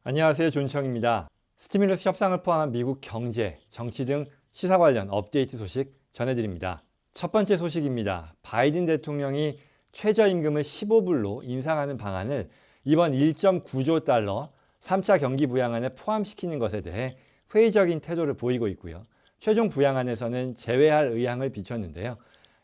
안녕하세요. 존청입니다. 스티뮬러스 협상을 포함한 미국 경제, 정치 등 시사 관련 업데이트 소식 전해드립니다. 첫 번째 소식입니다. 바이든 대통령이 최저임금을 15불로 인상하는 방안을 이번 1.9조 달러 3차 경기 부양안에 포함시키는 것에 대해 회의적인 태도를 보이고 있고요. 최종 부양안에서는 제외할 의향을 비췄는데요.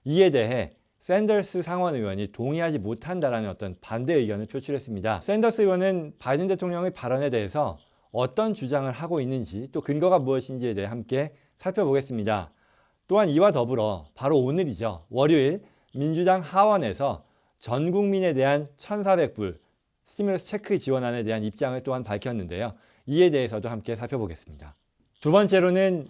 이에 대해 샌더스 상원 의원이 동의하지 못한다라는 어떤 반대 의견을 표출했습니다. 샌더스 의원은 바이든 대통령의 발언에 대해서 어떤 주장을 하고 있는지 또 근거가 무엇인지에 대해 함께 살펴보겠습니다. 또한 이와 더불어 바로 오늘이죠. 월요일 민주당 하원에서 전 국민에 대한 1,400불 스티뮬러스 체크 지원안에 대한 입장을 또한 밝혔는데요. 이에 대해서도 함께 살펴보겠습니다. 두 번째로는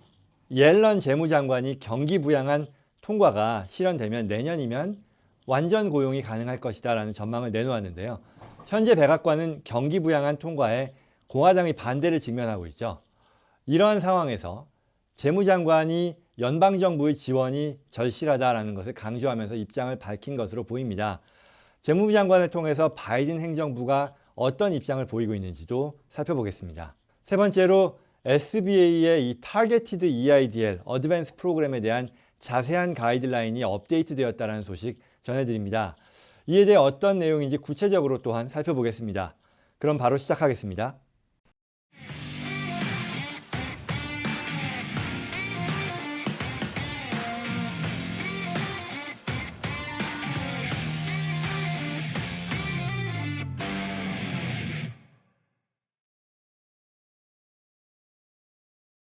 옐런 재무장관이 경기 부양안 통과가 실현되면 내년이면 완전 고용이 가능할 것이다 라는 전망을 내놓았는데요. 현재 백악관은 경기 부양안 통과에 공화당의 반대를 직면하고 있죠. 이러한 상황에서 재무장관이 연방정부의 지원이 절실하다라는 것을 강조하면서 입장을 밝힌 것으로 보입니다. 재무부 장관을 통해서 바이든 행정부가 어떤 입장을 보이고 있는지도 살펴보겠습니다. 세 번째로 SBA의 이 Targeted EIDL 어드밴스 프로그램에 대한 자세한 가이드라인이 업데이트되었다는 소식 전해드립니다. 이에 대해 어떤 내용인지 구체적으로 또한 살펴보겠습니다. 그럼 바로 시작하겠습니다.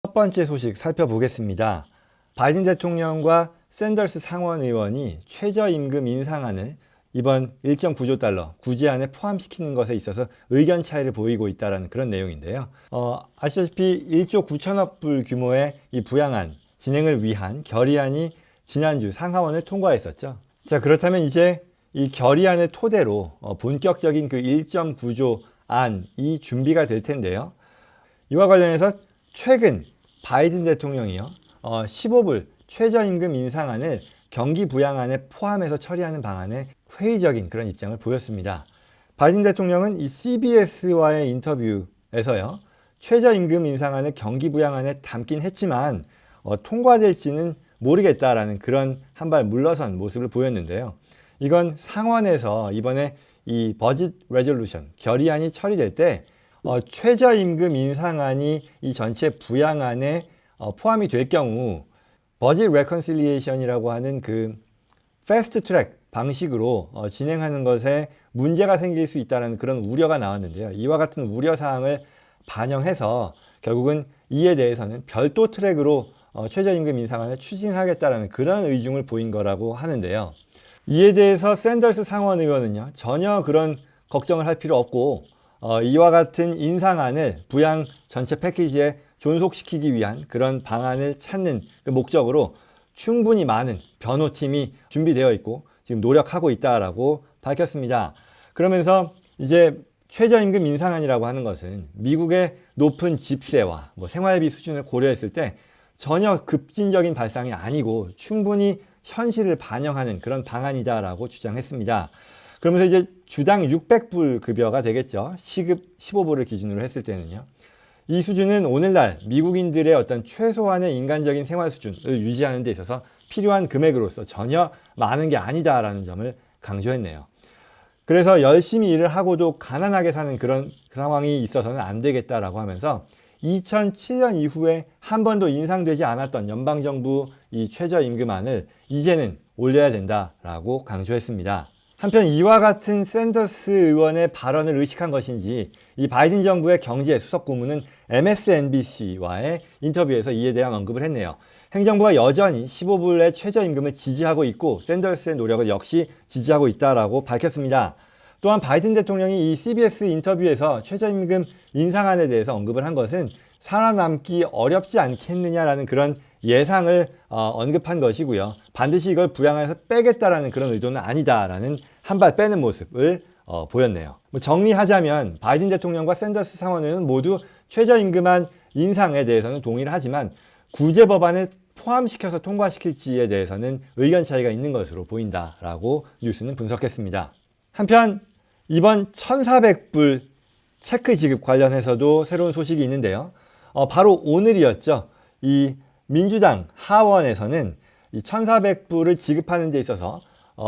첫 번째 소식 살펴보겠습니다. 바이든 대통령과 샌더스 상원 의원이 최저임금 인상안을 이번 1.9조 달러 구제안에 포함시키는 것에 있어서 의견 차이를 보이고 있다는 그런 내용인데요. 아시다시피 1조 9천억 불 규모의 이 부양안 진행을 위한 결의안이 지난주 상하원을 통과했었죠. 자, 그렇다면 이제 이 결의안을 토대로 본격적인 그 1.9조 안이 준비가 될 텐데요. 이와 관련해서 최근 바이든 대통령이요. 15불 최저임금 인상안을 경기 부양안에 포함해서 처리하는 방안에 회의적인 그런 입장을 보였습니다. 바이든 대통령은 이 CBS와의 인터뷰에서요. 최저임금 인상안을 경기 부양안에 담긴 했지만 통과될지는 모르겠다라는 그런 한 발 물러선 모습을 보였는데요. 이건 상원에서 이번에 이 버짓 레졸루션 결의안이 처리될 때 최저임금 인상안이 이 전체 부양안에 포함이 될 경우 버짓 레컨실리에이션이라고 하는 그 패스트 트랙 방식으로 진행하는 것에 문제가 생길 수 있다는 그런 우려가 나왔는데요. 이와 같은 우려 사항을 반영해서 결국은 이에 대해서는 별도 트랙으로 최저임금 인상안을 추진하겠다는 그런 의중을 보인 거라고 하는데요. 이에 대해서 샌더스 상원 의원은요. 전혀 그런 걱정을 할 필요 없고 이와 같은 인상안을 부양 전체 패키지에 존속시키기 위한 그런 방안을 찾는 그 목적으로 충분히 많은 변호팀이 준비되어 있고 지금 노력하고 있다라고 밝혔습니다. 그러면서 이제 최저임금 인상안이라고 하는 것은 미국의 높은 집세와 생활비 수준을 고려했을 때 전혀 급진적인 발상이 아니고 충분히 현실을 반영하는 그런 방안이다라고 주장했습니다. 그러면서 이제 주당 600불 급여가 되겠죠. 시급 15불을 기준으로 했을 때는요. 이 수준은 오늘날 미국인들의 어떤 최소한의 인간적인 생활 수준을 유지하는 데 있어서 필요한 금액으로서 전혀 많은 게 아니다라는 점을 강조했네요. 그래서 열심히 일을 하고도 가난하게 사는 그런 상황이 있어서는 안 되겠다라고 하면서 2007년 이후에 한 번도 인상되지 않았던 연방정부 이 최저임금안을 이제는 올려야 된다라고 강조했습니다. 한편 이와 같은 샌더스 의원의 발언을 의식한 것인지 이 바이든 정부의 경제 수석 고문은 MSNBC와의 인터뷰에서 이에 대한 언급을 했네요. 행정부가 여전히 15불의 최저임금을 지지하고 있고 샌더스의 노력을 역시 지지하고 있다라고 밝혔습니다. 또한 바이든 대통령이 이 CBS 인터뷰에서 최저임금 인상안에 대해서 언급을 한 것은 살아남기 어렵지 않겠느냐라는 그런 예상을 언급한 것이고요. 반드시 이걸 부양해서 빼겠다라는 그런 의도는 아니다라는 한 발 빼는 모습을 보였네요. 정리하자면 바이든 대통령과 샌더스 상원은 모두 최저임금안 인상에 대해서는 동의를 하지만 구제 법안을 포함시켜서 통과시킬지에 대해서는 의견 차이가 있는 것으로 보인다라고 뉴스는 분석했습니다. 한편 이번 1,400불 체크 지급 관련해서도 새로운 소식이 있는데요. 바로 오늘이었죠. 이 민주당 하원에서는 이 1,400불을 지급하는 데 있어서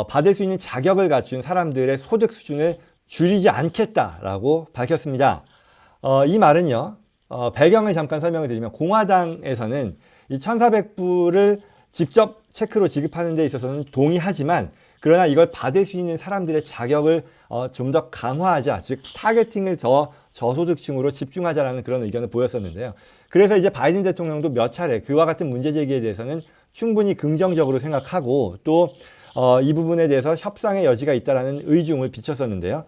받을 수 있는 자격을 갖춘 사람들의 소득 수준을 줄이지 않겠다라고 밝혔습니다. 이 말은요, 배경을 잠깐 설명을 드리면 공화당에서는 이 1,400불을 직접 체크로 지급하는 데 있어서는 동의하지만 그러나 이걸 받을 수 있는 사람들의 자격을 좀 더 강화하자, 즉 타겟팅을 더 저소득층으로 집중하자라는 그런 의견을 보였었는데요. 그래서 이제 바이든 대통령도 몇 차례 그와 같은 문제 제기에 대해서는 충분히 긍정적으로 생각하고 또 이 부분에 대해서 협상의 여지가 있다라는 의중을 비쳤었는데요.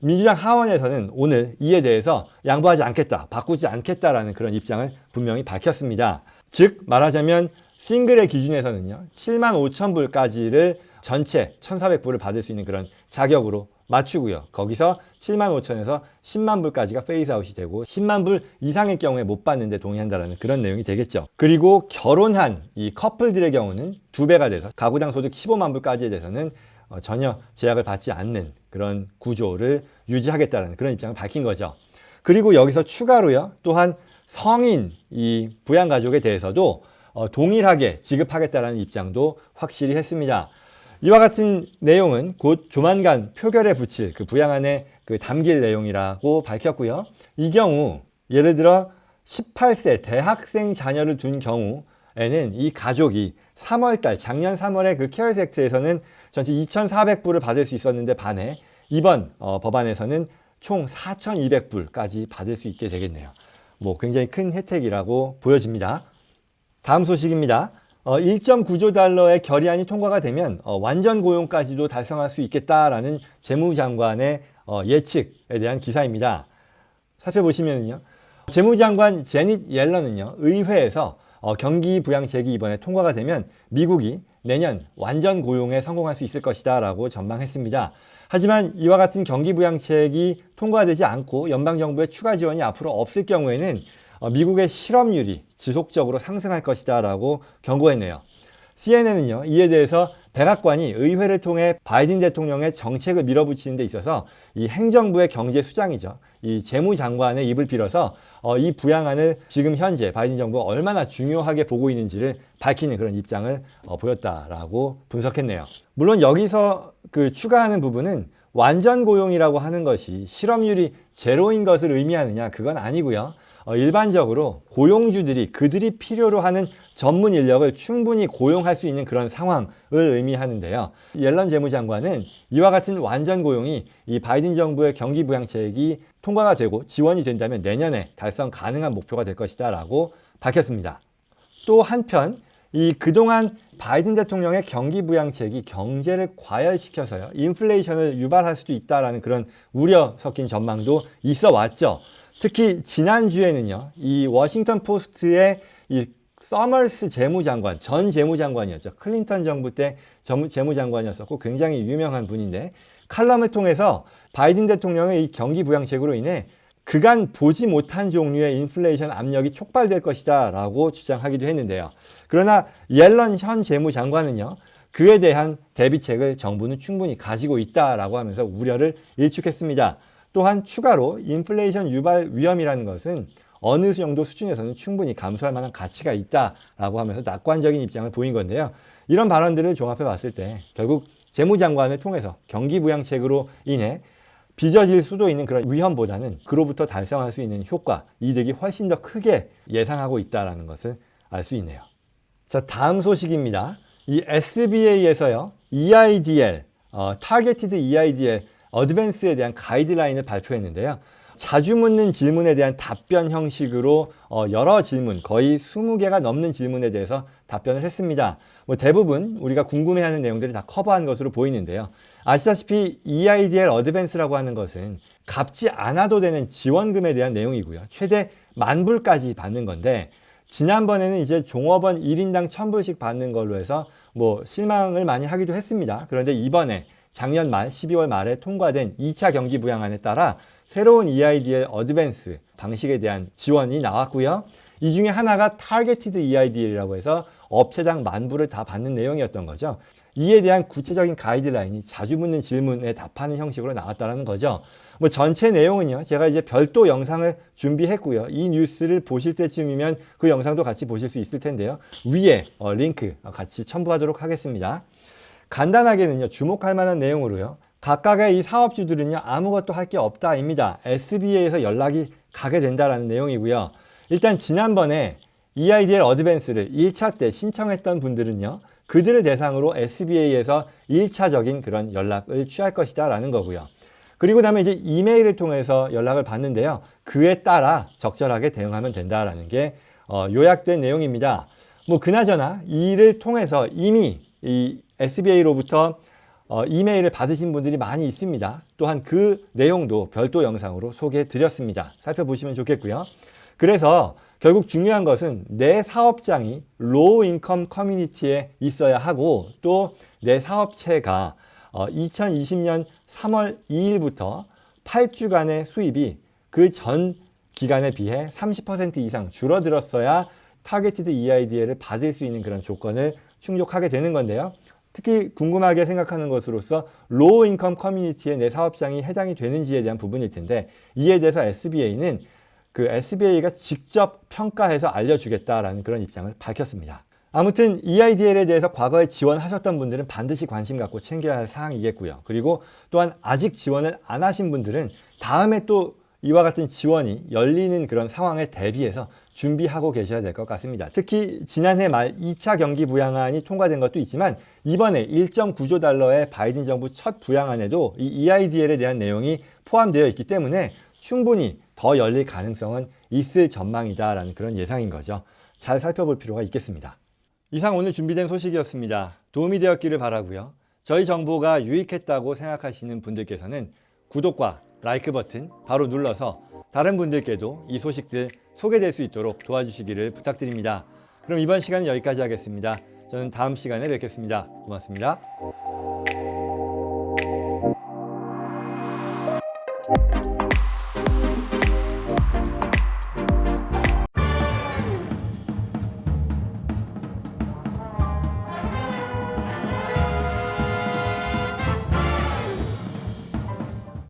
민주당 하원에서는 오늘 이에 대해서 양보하지 않겠다, 바꾸지 않겠다라는 그런 입장을 분명히 밝혔습니다. 즉 말하자면 싱글의 기준에서는요, 7만 5천 불까지를 전체 1,400불을 받을 수 있는 그런 자격으로 맞추고요. 거기서 7만 5천에서 10만 불까지가 페이스아웃이 되고 10만 불 이상의 경우에 못 받는데 동의한다라는 그런 내용이 되겠죠. 그리고 결혼한 이 커플들의 경우는 2배가 돼서 가구당 소득 15만 불까지에 대해서는 전혀 제약을 받지 않는 그런 구조를 유지하겠다는 그런 입장을 밝힌 거죠. 그리고 여기서 추가로요, 또한 성인 이 부양가족에 대해서도 동일하게 지급하겠다는 입장도 확실히 했습니다. 이와 같은 내용은 곧 조만간 표결에 붙일 그 부양안에 담길 내용이라고 밝혔고요. 이 경우 예를 들어 18세 대학생 자녀를 둔 경우에는 이 가족이 3월달 작년 3월에 그 케어스 액트에서는 전체 2,400불을 받을 수 있었는데 반해 이번 법안에서는 총 4,200불까지 받을 수 있게 되겠네요. 뭐 굉장히 큰 혜택이라고 보여집니다. 다음 소식입니다. 1.9조 달러의 결의안이 통과가 되면 완전 고용까지도 달성할 수 있겠다라는 재무장관의 예측에 대한 기사입니다. 살펴보시면요, 재무장관 제닛 옐런은요, 의회에서 경기 부양책이 이번에 통과가 되면 미국이 내년 완전 고용에 성공할 수 있을 것이다 라고 전망했습니다. 하지만 이와 같은 경기 부양책이 통과되지 않고 연방정부의 추가 지원이 앞으로 없을 경우에는 미국의 실업률이 지속적으로 상승할 것이다 라고 경고했네요. CNN은요, 이에 대해서 백악관이 의회를 통해 바이든 대통령의 정책을 밀어붙이는 데 있어서 이 행정부의 경제 수장이죠, 이 재무장관의 입을 빌어서 이 부양안을 지금 현재 바이든 정부가 얼마나 중요하게 보고 있는지를 밝히는 그런 입장을 보였다라고 분석했네요. 물론 여기서 추가하는 부분은 완전 고용이라고 하는 것이 실업률이 제로인 것을 의미하느냐, 그건 아니고요. 일반적으로 고용주들이 그들이 필요로 하는 전문 인력을 충분히 고용할 수 있는 그런 상황을 의미하는데요. 옐런 재무장관은 이와 같은 완전 고용이 이 바이든 정부의 경기 부양책이 통과가 되고 지원이 된다면 내년에 달성 가능한 목표가 될 것이다 라고 밝혔습니다. 또 한편 이 그동안 바이든 대통령의 경기 부양책이 경제를 과열시켜서요, 인플레이션을 유발할 수도 있다라는 그런 우려 섞인 전망도 있어 왔죠. 특히 지난주에는요, 이 워싱턴 포스트의 이 서머스 재무장관, 전 재무장관이었죠. 클린턴 정부 때 재무장관이었었고 굉장히 유명한 분인데, 칼럼을 통해서 바이든 대통령의 이 경기 부양책으로 인해 그간 보지 못한 종류의 인플레이션 압력이 촉발될 것이다 라고 주장하기도 했는데요. 그러나 옐런 현 재무장관은요, 그에 대한 대비책을 정부는 충분히 가지고 있다라고 하면서 우려를 일축했습니다. 또한 추가로 인플레이션 유발 위험이라는 것은 어느 정도 수준에서는 충분히 감수할 만한 가치가 있다라고 하면서 낙관적인 입장을 보인 건데요. 이런 발언들을 종합해 봤을 때 결국 재무장관을 통해서 경기 부양책으로 인해 빚어질 수도 있는 그런 위험보다는 그로부터 달성할 수 있는 효과, 이득이 훨씬 더 크게 예상하고 있다는 것을 알 수 있네요. 자, 다음 소식입니다. 이 SBA에서요, EIDL, Targeted EIDL 어드밴스에 대한 가이드라인을 발표했는데요. 자주 묻는 질문에 대한 답변 형식으로 여러 질문, 거의 20개가 넘는 질문에 대해서 답변을 했습니다. 대부분 우리가 궁금해하는 내용들을 다 커버한 것으로 보이는데요. 아시다시피 EIDL 어드밴스라고 하는 것은 갚지 않아도 되는 지원금에 대한 내용이고요. 최대 10,000불까지 받는 건데, 지난번에는 이제 종업원 1인당 1,000불씩 받는 걸로 해서 실망을 많이 하기도 했습니다. 그런데 이번에 작년 말 12월 말에 통과된 2차 경기 부양안에 따라 새로운 EIDL 어드밴스 방식에 대한 지원이 나왔고요. 이 중에 하나가 타겟티드 EIDL이라고 해서 업체당 10,000불을 다 받는 내용이었던 거죠. 이에 대한 구체적인 가이드라인이 자주 묻는 질문에 답하는 형식으로 나왔다는 거죠. 뭐 전체 내용은요, 제가 이제 별도 영상을 준비했고요. 이 뉴스를 보실 때쯤이면 그 영상도 같이 보실 수 있을 텐데요. 위에 링크 같이 첨부하도록 하겠습니다. 간단하게는요, 주목할 만한 내용으로요, 각각의 이 사업주들은요, 아무것도 할 게 없다입니다. SBA에서 연락이 가게 된다라는 내용이고요. 일단 지난번에 EIDL 어드밴스를 1차 때 신청했던 분들은요, 그들을 대상으로 SBA에서 1차적인 그런 연락을 취할 것이다 라는 거고요. 그리고 나면 이제 이메일을 통해서 연락을 받는데요, 그에 따라 적절하게 대응하면 된다라는 게 요약된 내용입니다. 뭐 그나저나 이를 통해서 이미 이 SBA로부터 이메일을 받으신 분들이 많이 있습니다. 또한 그 내용도 별도 영상으로 소개해 드렸습니다. 살펴보시면 좋겠고요. 그래서 결국 중요한 것은 내 사업장이 로우 인컴 커뮤니티에 있어야 하고, 또 내 사업체가 2020년 3월 2일부터 8주간의 수입이 그 전 기간에 비해 30% 이상 줄어들었어야 타겟티드 EIDL을 받을 수 있는 그런 조건을 충족하게 되는 건데요. 특히 궁금하게 생각하는 것으로서 로우 인컴 커뮤니티에 내 사업장이 해당이 되는지에 대한 부분일 텐데, 이에 대해서 SBA는 그 SBA가 직접 평가해서 알려주겠다라는 그런 입장을 밝혔습니다. 아무튼 EIDL에 대해서 과거에 지원하셨던 분들은 반드시 관심 갖고 챙겨야 할 사항이겠고요. 그리고 또한 아직 지원을 안 하신 분들은 다음에 또 이와 같은 지원이 열리는 그런 상황에 대비해서 준비하고 계셔야 될 것 같습니다. 특히 지난해 말 2차 경기 부양안이 통과된 것도 있지만, 이번에 1.9조 달러의 바이든 정부 첫 부양안에도 이 EIDL에 대한 내용이 포함되어 있기 때문에 충분히 더 열릴 가능성은 있을 전망이다라는 그런 예상인 거죠. 잘 살펴볼 필요가 있겠습니다. 이상 오늘 준비된 소식이었습니다. 도움이 되었기를 바라고요. 저희 정보가 유익했다고 생각하시는 분들께서는 구독과 라이크 버튼 바로 눌러서 다른 분들께도 이 소식들 소개될 수 있도록 도와주시기를 부탁드립니다. 그럼 이번 시간은 여기까지 하겠습니다. 저는 다음 시간에 뵙겠습니다. 고맙습니다.